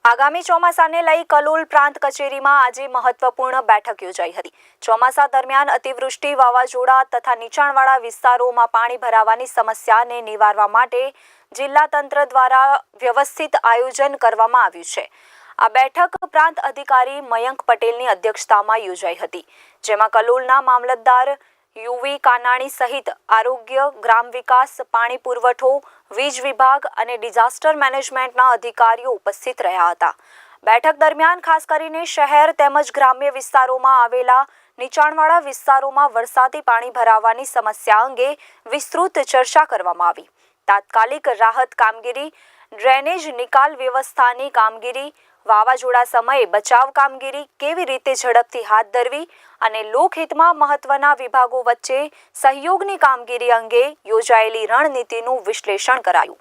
આગામી ચોમાસાને લઈ કલોલ પ્રાંત કચેરીમાં આજે મહત્વપૂર્ણ બેઠક યોજાઈ હતી। ચોમાસા દરમિયાન અતિવૃષ્ટિ, વાવાઝોડા તથા નીચાણવાળા વિસ્તારોમાં પાણી ભરાવાની સમસ્યાને નિવારવા માટે જિલ્લા તંત્ર દ્વારા વ્યવસ્થિત આયોજન કરવામાં આવ્યું છે। આ બેઠક પ્રાંત અધિકારી મયંક પટેલની અધ્યક્ષતામાં યોજાઈ હતી, જેમાં કલોલના મામલતદાર યુવી કાનાણી સહિત આરોગ્ય, ગ્રામ વિકાસ, પાણી પુરવઠો, વીજ વિભાગ અને ડિઝાસ્ટર મેનેજમેન્ટના અધિકારીઓ ઉપસ્થિત રહ્યા હતા। બેઠક દરમિયાન ખાસ કરીને શહેર તેમજ ગ્રામ્ય વિસ્તારોમાં આવેલા નીચાણવાળા વિસ્તારોમાં વરસાદી પાણી ભરાવાની સમસ્યા અંગે વિસ્તૃત ચર્ચા કરવામાં આવી। તાત્કાલિક રાહત કામગીરી, ડ્રેનેજ નિકાલ વ્યવસ્થાની કામગીરી, વાવાઝોડા સમયે બચાવ કામગીરી કેવી રીતે ઝડપથી હાથ ધરવી અને લોકહિતમાં મહત્વના વિભાગો વચ્ચે સહયોગની કામગીરી અંગે યોજાયેલી રણનીતિનું વિશ્લેષણ કરાયું।